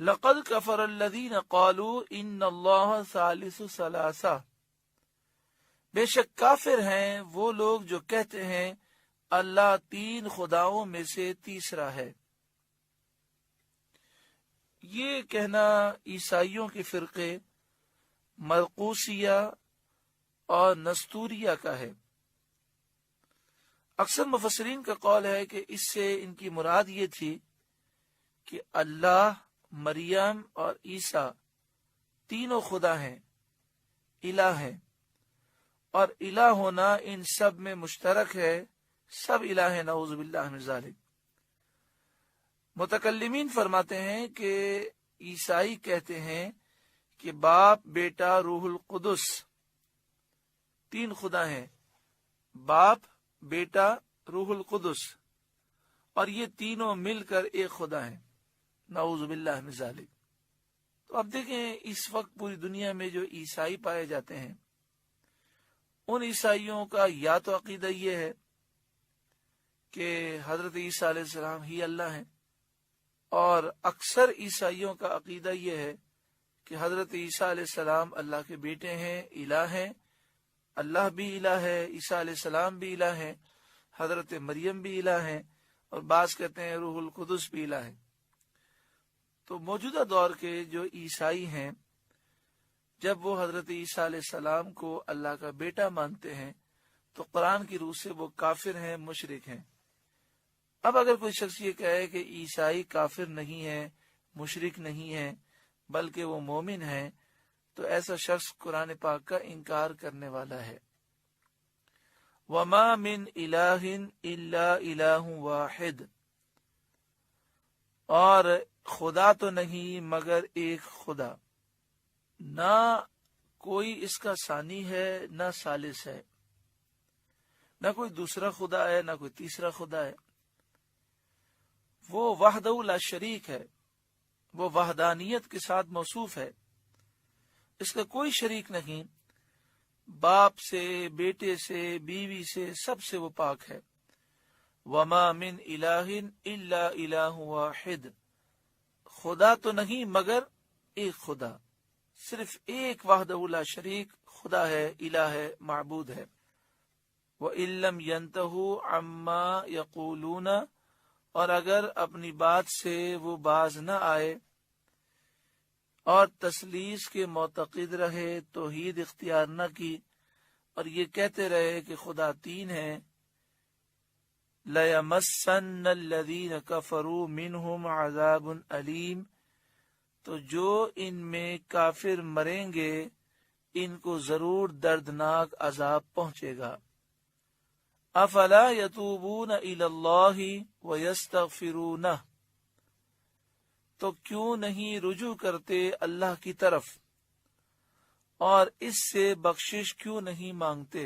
لقد کفر الذین قالوا ان اللہ ثالث ثلاثہ، بے شک کافر ہیں وہ لوگ جو کہتے ہیں اللہ تین خداؤں میں سے تیسرا ہے۔ یہ کہنا عیسائیوں کے فرقے مرقوسیہ اور نستوریہ کا ہے۔ اکثر مفسرین کا قول ہے کہ اس سے ان کی مراد یہ تھی کہ اللہ، مریم اور عیسیٰ تینوں خدا ہیں، الہ ہیں، اور الہ ہونا ان سب میں مشترک ہے، سب الہ ہیں، نعوذ باللہ من ذالک۔ متکلمین فرماتے ہیں کہ عیسائی کہتے ہیں کہ باپ، بیٹا، روح القدس تین خدا ہیں، باپ، بیٹا، روح القدس، اور یہ تینوں مل کر ایک خدا ہیں، نعوذ باللہ من ذالک۔ تو اب دیکھیں اس وقت پوری دنیا میں جو عیسائی پائے جاتے ہیں، ان عیسائیوں کا یا تو عقیدہ یہ ہے کہ حضرت عیسیٰ علیہ السلام ہی اللہ ہیں، اور اکثر عیسائیوں کا عقیدہ یہ ہے کہ حضرت عیسیٰ علیہ السلام اللہ کے بیٹے ہیں، الہ ہیں، اللہ بھی الہ ہے، عیسیٰ علیہ السلام بھی الہ ہیں، حضرت مریم بھی الہ ہیں، اور بعض کہتے ہیں روح القدس بھی الہ ہے۔ تو موجودہ دور کے جو عیسائی ہیں، جب وہ حضرت عیسیٰ علیہ السلام کو اللہ کا بیٹا مانتے ہیں تو قرآن کی روح سے وہ کافر ہیں، مشرک ہیں۔ اب اگر کوئی شخص یہ کہے کہ عیسائی کافر نہیں ہے، مشرک نہیں ہے، بلکہ وہ مومن ہیں، تو ایسا شخص قرآن پاک کا انکار کرنے والا ہے۔ وَمَا مِنْ إِلَٰهٍ إِلَّا إِلَٰهٌ وَاحِدٌ، اور خدا تو نہیں مگر ایک خدا، نہ کوئی اس کا ثانی ہے نہ ثالث ہے، نہ کوئی دوسرا خدا ہے نہ کوئی تیسرا خدا ہے۔ وہ وحدہ لا شریک ہے، وہ وحدانیت کے ساتھ موصوف ہے، اس کا کوئی شریک نہیں، باپ سے، بیٹے سے، بیوی سے، سب سے وہ پاک ہے۔ وما من الہ الا الہ واحد، خدا تو نہیں مگر ایک خدا، صرف ایک وحدہ لا شریک خدا ہے، الہ ہے، معبود ہے۔ وَإِن لَّمْ يَنْتَهُوا عَمَّا يَقُولُونَ، اور اگر اپنی بات سے وہ باز نہ آئے اور تثلیث کے معتقد رہے، توحید اختیار نہ کی، اور یہ کہتے رہے کہ خدا تین ہیں، لَيَمَسَّنَّ الَّذِينَ كَفَرُوا مِنْهُمْ عَذَابٌ أَلِيمٌ، تو جو ان میں کافر مریں گے ان کو ضرور دردناک عذاب پہنچے گا۔ افلا یتوبون الی اللہ ویستغفرونہ، تو کیوں نہیں رجوع کرتے اللہ کی طرف اور اس سے بخشش کیوں نہیں مانگتے۔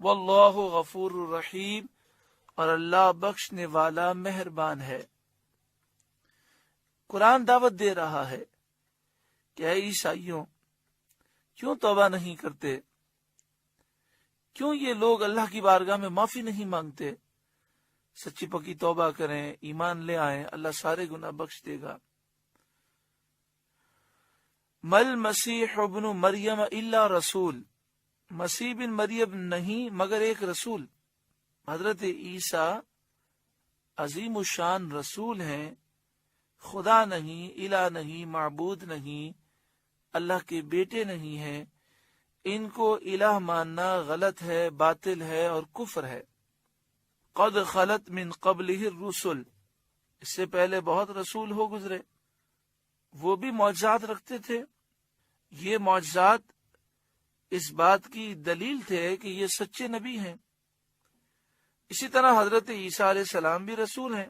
واللہ غفور الرحیم، اور اللہ بخشنے والا مہربان ہے۔ قرآن دعوت دے رہا ہے کہ اے عیسائیوں، کیوں توبہ نہیں کرتے؟ کیوں یہ لوگ اللہ کی بارگاہ میں معافی نہیں مانگتے؟ سچی پکی توبہ کریں، ایمان لے آئیں، اللہ سارے گناہ بخش دے گا۔ مل مسیح ابن مریم الا رسول، مسیح بن مریم نہیں مگر ایک رسول۔ حضرت عیسیٰ عظیم الشان رسول ہیں، خدا نہیں، الہ نہیں، معبود نہیں، اللہ کے بیٹے نہیں ہیں۔ ان کو الہ ماننا غلط ہے، باطل ہے اور کفر ہے۔ قد خلت من قبلہ الرسل، اس سے پہلے بہت رسول ہو گزرے، وہ بھی معجزات رکھتے تھے۔ یہ معجزات اس بات کی دلیل تھے کہ یہ سچے نبی ہیں۔ اسی طرح حضرت عیسیٰ علیہ السلام بھی رسول ہیں،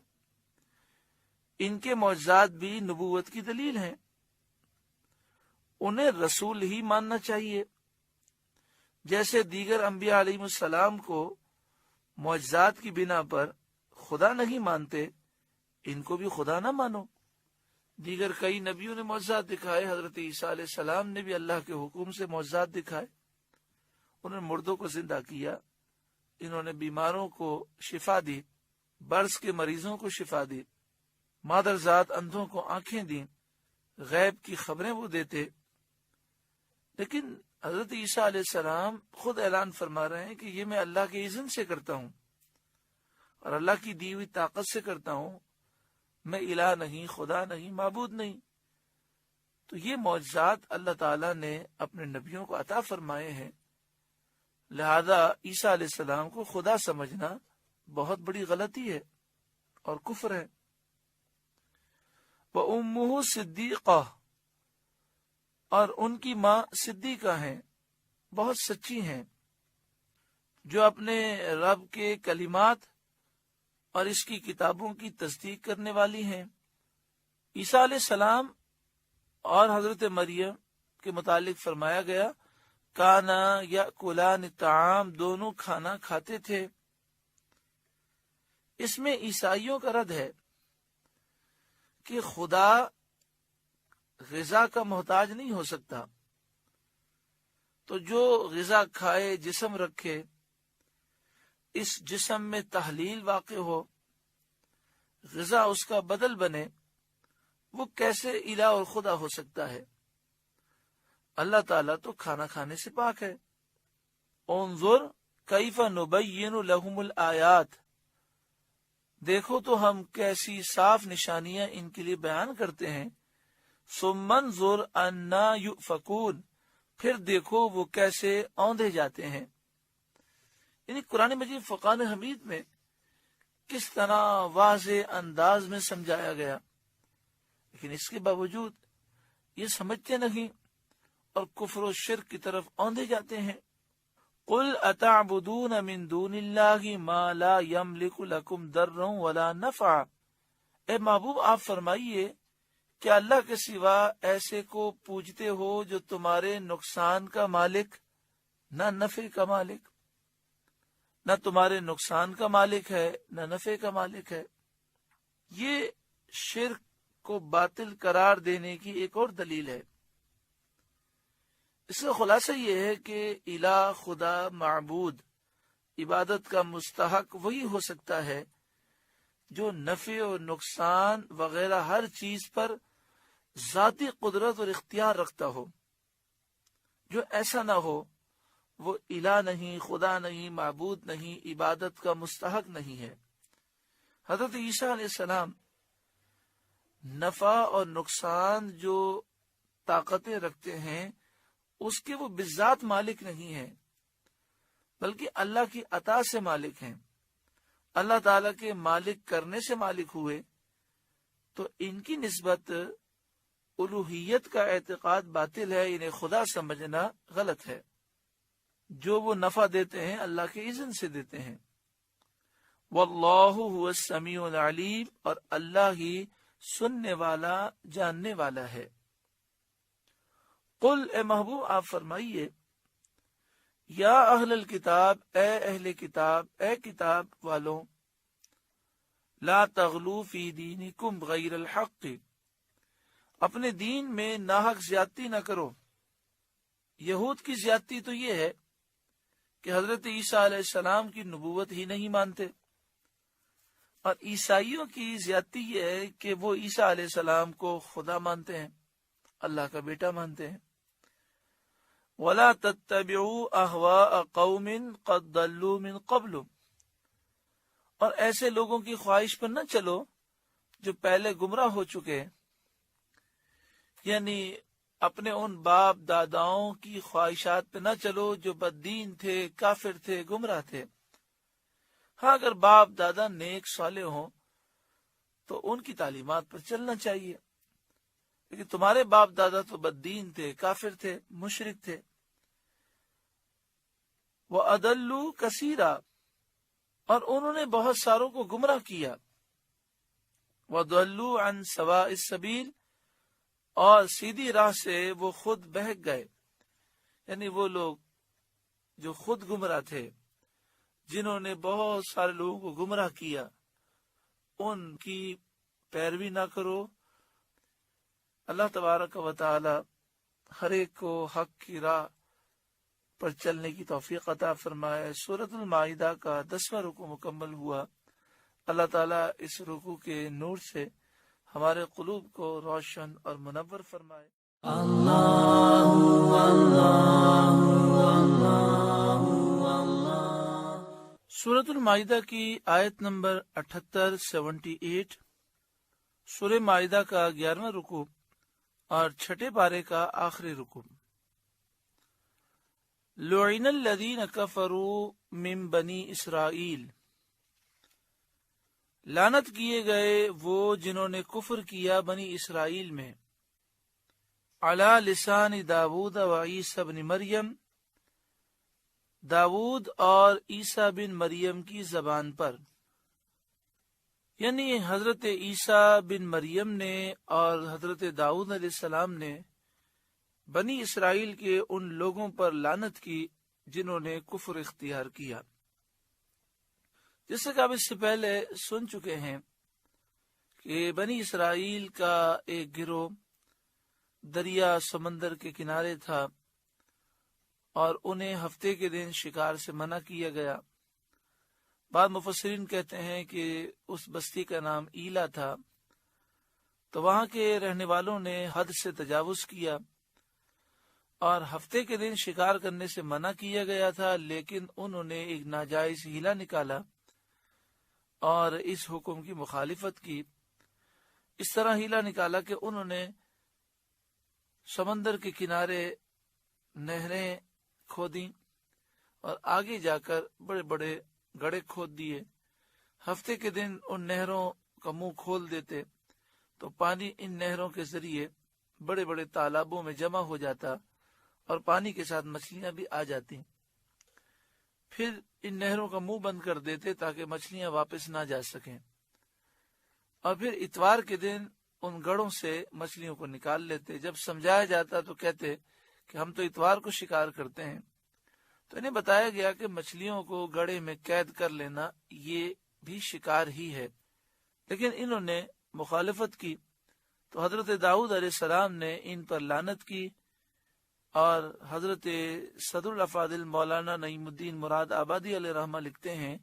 ان کے معجزات بھی نبوت کی دلیل ہیں، انہیں رسول ہی ماننا چاہیے۔ جیسے دیگر انبیاء علیہ السلام کو معجزات کی بنا پر خدا نہیں مانتے، ان کو بھی خدا نہ مانو۔ دیگر کئی نبیوں نے معجزات دکھائے، حضرت عیسیٰ علیہ السلام نے بھی اللہ کے حکم سے معجزات دکھائے۔ انہوں نے مردوں کو زندہ کیا، انہوں نے بیماروں کو شفا دی، برس کے مریضوں کو شفا دی۔ مادر ذات اندھوں کو آنکھیں دیں، غیب کی خبریں وہ دیتے. لیکن حضرت عیسیٰ علیہ السلام خود اعلان فرما رہے ہیں کہ یہ میں اللہ کے اذن سے کرتا ہوں اور اللہ کی دی ہوئی طاقت سے کرتا ہوں، میں الہ نہیں، خدا نہیں، معبود نہیں. تو یہ معجزات اللہ تعالیٰ نے اپنے نبیوں کو عطا فرمائے ہیں، لہذا عیسیٰ علیہ السلام کو خدا سمجھنا بہت بڑی غلطی ہے اور کفر ہے. وَأُمُّهُ صِدِّيقَةٌ، اور ان کی ماں صدیقہ ہیں، بہت سچی ہیں، جو اپنے رب کے کلمات اور اس کی کتابوں کی تصدیق کرنے والی ہیں. عیسیٰ علیہ السلام اور حضرت مریم کے متعلق فرمایا گیا کانا یأکلان الطعام، دونوں کھانا کھاتے تھے. اس میں عیسائیوں کا رد ہے کہ خدا غذا کا محتاج نہیں ہو سکتا، تو جو غذا کھائے، جسم رکھے، اس جسم میں تحلیل واقع ہو، غذا اس کا بدل بنے، وہ کیسے الہ اور خدا ہو سکتا ہے؟ اللہ تعالیٰ تو کھانا کھانے سے پاک ہے. انظر کیف نبین لہم الآیات، دیکھو تو ہم کیسی صاف نشانیاں ان کے لیے بیان کرتے ہیں. ثم انظر انا یؤفکون، پھر دیکھو وہ کیسے اوندھے جاتے ہیں. یعنی قرآن مجید فرقان حمید میں کس طرح واضح انداز میں سمجھایا گیا، لیکن اس کے باوجود یہ سمجھتے نہیں اور کفر و شرک کی طرف اوندھے جاتے ہیں. قل اتعبدون من دون اللہ ما لا یملک لکم ضرا ولا نفعا، اے محبوب آپ فرمائیے کیا اللہ کے سوا ایسے کو پوجتے ہو جو تمہارے نقصان کا مالک، نہ نفع کا مالک، نہ تمہارے نقصان کا مالک ہے نہ نفع کا مالک ہے. یہ شرک کو باطل قرار دینے کی ایک اور دلیل ہے. اس کا خلاصہ یہ ہے کہ الہ، خدا، معبود، عبادت کا مستحق وہی ہو سکتا ہے جو نفع اور نقصان وغیرہ ہر چیز پر ذاتی قدرت اور اختیار رکھتا ہو. جو ایسا نہ ہو وہ الہ نہیں، خدا نہیں، معبود نہیں، عبادت کا مستحق نہیں ہے. حضرت عیسیٰ علیہ السلام نفع اور نقصان جو طاقتیں رکھتے ہیں اس کے وہ بذات مالک نہیں ہیں، بلکہ اللہ کی عطا سے مالک ہیں. اللہ تعالیٰ کے مالک کرنے سے مالک ہوئے، تو ان کی نسبت الوہیت کا اعتقاد باطل ہے، انہیں خدا سمجھنا غلط ہے. جو وہ نفع دیتے ہیں اللہ کے اذن سے دیتے ہیں. واللہ هو السمیع العلیم، اور اللہ ہی سننے والا، جاننے والا ہے. قل، اے محبوب آپ فرمائیے، یا اہل الکتاب، اے اہل کتاب، اے کتاب والوں، لا تغلو فی دینکم غیر الحق، اپنے دین میں ناحق زیادتی نہ کرو. یہود کی زیادتی تو یہ ہے کہ حضرت عیسیٰ علیہ السلام کی نبوت ہی نہیں مانتے، اور عیسائیوں کی زیادتی یہ ہے کہ وہ عیسیٰ علیہ السلام کو خدا مانتے ہیں، اللہ کا بیٹا مانتے ہیں. وَلَا تَتَّبِعُوا أَهْوَاءَ قَوْمٍ قَدْ ضَلُّوا مِنْ قَبْلُ، اور ایسے لوگوں کی خواہش پر نہ چلو جو پہلے گمراہ ہو چکے، یعنی اپنے ان باپ داداؤں کی خواہشات پہ نہ چلو جو بددین تھے، کافر تھے، گمراہ تھے. ہاں اگر باپ دادا نیک صالح ہوں تو ان کی تعلیمات پر چلنا چاہیے، لیکن تمہارے باپ دادا تو بددین تھے، کافر تھے، مشرک تھے. وَأَضَلُّوا كَثِيرًا، اور انہوں نے بہت ساروں کو گمراہ کیا. وَضَلُّوا عَنْ سَوَاءِ السَّبِيلِ، اور سیدھی راہ سے وہ خود بہک گئے. یعنی وہ لوگ جو خود گمراہ تھے، جنہوں نے بہت سارے لوگوں کو گمراہ کیا، ان کی پیروی نہ کرو. اللہ تبارک و تعالی ہر ایک کو حق کی راہ پر چلنے کی توفیق عطا فرمائے. سورۃ المائدہ کا 10واں رکوع مکمل ہوا. اللہ تعالیٰ اس رکوع کے نور سے ہمارے قلوب کو روشن اور منور فرمائے۔ اللہ اللہ اللہ اللہ۔ سورۃ المائدہ کی آیت نمبر 78 78، سورہ مائدہ کا 11واں رکوع اور چھٹے پارے کا آخری رکوع۔ لعن الذین کفروا من بنی اسرائیل، لعنت کیے گئے وہ جنہوں نے کفر کیا بنی اسرائیل میں، علی لسان داود و عیسی بن مریم، داود اور عیسیٰ بن مریم کی زبان پر، یعنی حضرت عیسیٰ بن مریم نے اور حضرت داؤد علیہ السلام نے بنی اسرائیل کے ان لوگوں پر لعنت کی جنہوں نے کفر اختیار کیا۔ جیسے کہ آپ اس سے پہلے سن چکے ہیں کہ بنی اسرائیل کا ایک گروہ دریا سمندر کے کنارے تھا اور انہیں ہفتے کے دن شکار سے منع کیا گیا۔ بعض مفسرین کہتے ہیں کہ اس بستی کا نام ایلا تھا، تو وہاں کے رہنے والوں نے حد سے تجاوز کیا اور ہفتے کے دن شکار کرنے سے منع کیا گیا تھا، لیکن انہوں نے ایک ناجائز ہیلا نکالا اور اس حکم کی مخالفت کی۔ اس طرح ہیلا نکالا کہ انہوں نے سمندر کے کنارے نہریں کھودیں اور آگے جا کر بڑے بڑے گڑھے کھود دیے۔ ہفتے کے دن ان نہروں کا منہ کھول دیتے تو پانی ان نہروں کے ذریعے بڑے بڑے تالابوں میں جمع ہو جاتا اور پانی کے ساتھ مچھلیاں بھی آ جاتی۔ پھر ان نہروں کا منہ بند کر دیتے تاکہ مچھلیاں واپس نہ جا سکیں، اور پھر اتوار کے دن ان گڑھوں سے مچھلیوں کو نکال لیتے۔ جب سمجھایا جاتا تو کہتے کہ ہم تو اتوار کو شکار کرتے ہیں۔ تو انہیں بتایا گیا کہ مچھلیوں کو گڑھے میں قید کر لینا یہ بھی شکار ہی ہے، لیکن انہوں نے مخالفت کی تو حضرت داؤد علیہ السلام نے ان پر لعنت کی، اور حضرت صدر الافاضل مولانا نعیم الدین مراد آبادی علیہ رحمہ لکھتے ہیں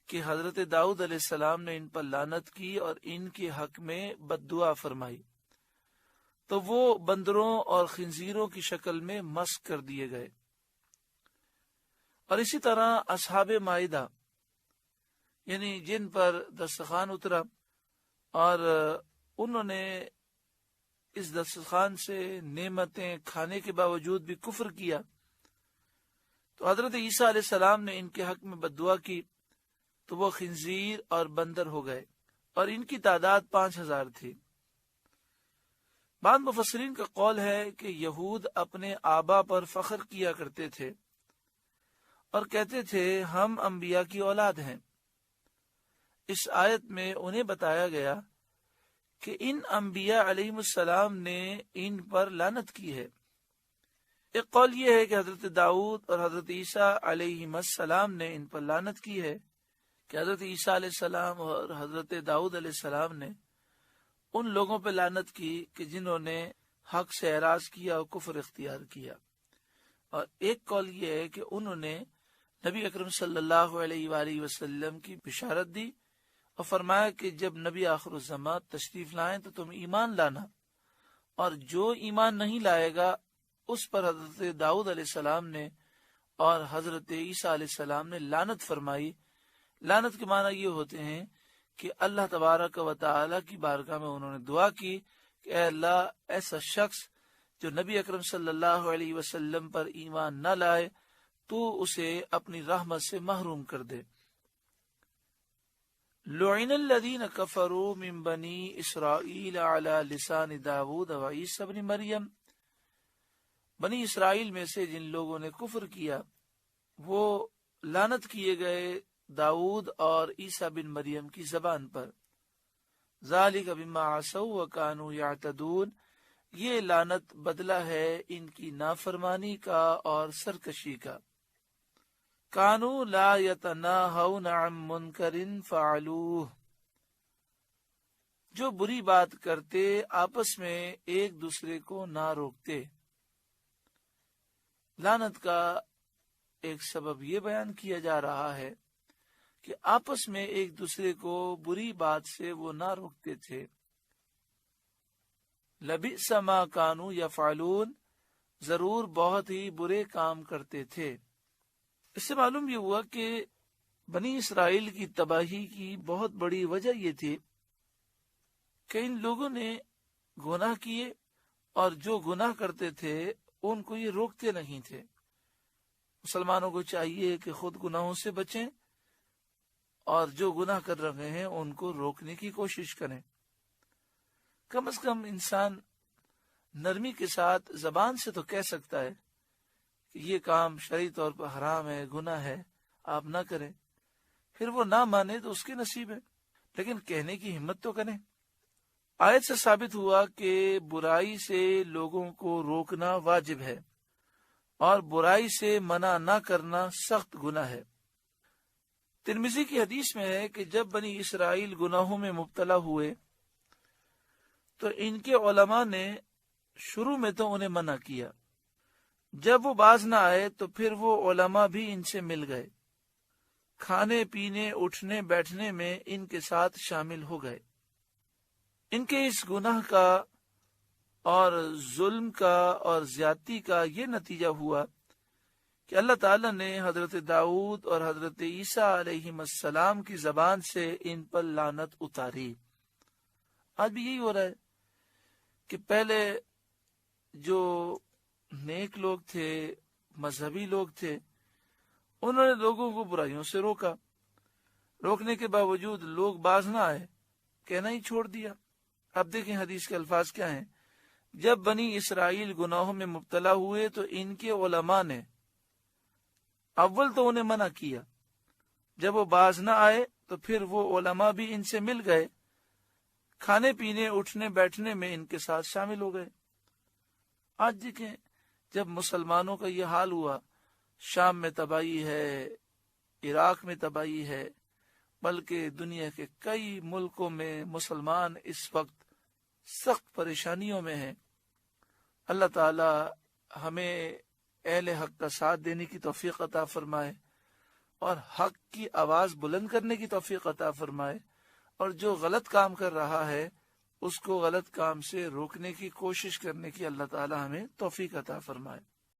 کہ حضرت داؤد علیہ السلام نے ان پر لعنت کی اور ان کے حق میں بد دعا فرمائی، تو وہ بندروں اور خنزیروں کی شکل میں مسخ کر دیے گئے۔ اور اسی طرح اصحاب مائدہ، یعنی جن پر دسترخوان اترا اور انہوں نے اس دسترخوان سے نعمتیں کھانے کے باوجود بھی کفر کیا، تو حضرت عیسیٰ علیہ السلام نے ان کے حق میں بد دعا کی تو وہ خنزیر اور بندر ہو گئے، اور ان کی تعداد 5000 تھی۔ بعض مفسرین کا قول ہے کہ یہود اپنے آبا پر فخر کیا کرتے تھے اور کہتے تھے ہم انبیاء کی اولاد ہیں۔ اس آیت میں انہیں بتایا گیا کہ ان انبیاء علیہ السلام نے ان پر لعنت کی ہے۔ ایک قول یہ ہے کہ حضرت داؤد اور حضرت عیسیٰ علیہ السلام نے ان پر لعنت کی ہے، کہ حضرت عیسیٰ علیہ السلام اور حضرت داؤد علیہ السلام نے ان لوگوں پہ لعنت کی کہ جنہوں نے حق سے اعراض کیا اور کفر اختیار کیا۔ اور ایک قول یہ ہے کہ انہوں نے نبی اکرم صلی اللہ علیہ وآلہ وسلم کی بشارت دی اور فرمایا کہ جب نبی آخر الزمان تشریف لائیں تو تم ایمان لانا، اور جو ایمان نہیں لائے گا اس پر حضرت داؤد علیہ السلام نے اور حضرت عیسیٰ علیہ السلام نے لعنت فرمائی۔ لعنت کے معنی یہ ہوتے ہیں کہ اللہ تبارک و تعالی کی بارگاہ میں انہوں نے دعا کی کہ اے اللہ، ایسا شخص جو نبی اکرم صلی اللہ علیہ وسلم پر ایمان نہ لائے تو اسے اپنی رحمت سے محروم کر دے۔ لعن الذین کفروا من بنی اسرائیل علی لسان داود و عیسی بن مریم، بنی اسرائیل میں سے جن لوگوں نے کفر کیا وہ لعنت کیے گئے داؤد اور عیسیٰ بن مریم کی زبان پر۔ ذالک بما عصوا وکانوا یعتدون، یہ لعنت بدلہ ہے ان کی نافرمانی کا اور سرکشی کا۔ کانوا لا یتناہون عن منکر فعلوہ، جو بری بات کرتے آپس میں ایک دوسرے کو نہ روکتے۔ لعنت کا ایک سبب یہ بیان کیا جا رہا ہے کہ آپس میں ایک دوسرے کو بری بات سے وہ نہ روکتے تھے، لبئس ما کانوا یفعلون، ضرور بہت ہی برے کام کرتے تھے۔ اس سے معلوم یہ ہوا کہ بنی اسرائیل کی تباہی کی بہت بڑی وجہ یہ تھی کہ ان لوگوں نے گناہ کیے، اور جو گناہ کرتے تھے ان کو یہ روکتے نہیں تھے۔ مسلمانوں کو چاہیے کہ خود گناہوں سے بچیں، اور جو گناہ کر رہے ہیں ان کو روکنے کی کوشش کریں۔ کم از کم انسان نرمی کے ساتھ زبان سے تو کہہ سکتا ہے کہ یہ کام شرعی طور پر حرام ہے، گناہ ہے، آپ نہ کریں۔ پھر وہ نہ مانے تو اس کے نصیب ہے، لیکن کہنے کی ہمت تو کریں۔ آیت سے ثابت ہوا کہ برائی سے لوگوں کو روکنا واجب ہے، اور برائی سے منع نہ کرنا سخت گناہ ہے۔ ترمذی کی حدیث میں ہے کہ جب بنی اسرائیل گناہوں میں مبتلا ہوئے تو ان کے علماء نے شروع میں تو انہیں منع کیا، جب وہ باز نہ آئے تو پھر وہ علماء بھی ان سے مل گئے، کھانے پینے اٹھنے بیٹھنے میں ان کے ساتھ شامل ہو گئے۔ ان کے اس گناہ کا اور ظلم کا اور زیادتی کا یہ نتیجہ ہوا کہ اللہ تعالیٰ نے حضرت داؤد اور حضرت عیسیٰ علیہ السلام کی زبان سے ان پر لعنت اتاری۔ آج بھی یہی ہو رہا ہے کہ پہلے جو نیک لوگ تھے، مذہبی لوگ تھے، انہوں نے لوگوں کو برائیوں سے روکا، روکنے کے باوجود لوگ باز نہ آئے، کہنا ہی چھوڑ دیا۔ اب دیکھیں حدیث کے الفاظ کیا ہیں۔ جب بنی اسرائیل گناہوں میں مبتلا ہوئے تو ان کے علماء نے اول تو انہیں منع کیا، جب وہ باز نہ آئے تو پھر وہ علماء بھی ان سے مل گئے، کھانے پینے اٹھنے بیٹھنے میں ان کے ساتھ شامل ہو گئے۔ آج دیکھیں جب مسلمانوں کا یہ حال ہوا، شام میں تباہی ہے، عراق میں تباہی ہے، بلکہ دنیا کے کئی ملکوں میں مسلمان اس وقت سخت پریشانیوں میں ہیں۔ اللہ تعالی ہمیں اہل حق کا ساتھ دینے کی توفیق عطا فرمائے، اور حق کی آواز بلند کرنے کی توفیق عطا فرمائے، اور جو غلط کام کر رہا ہے اس کو غلط کام سے روکنے کی کوشش کرنے کی اللہ تعالی ہمیں توفیق عطا فرمائے۔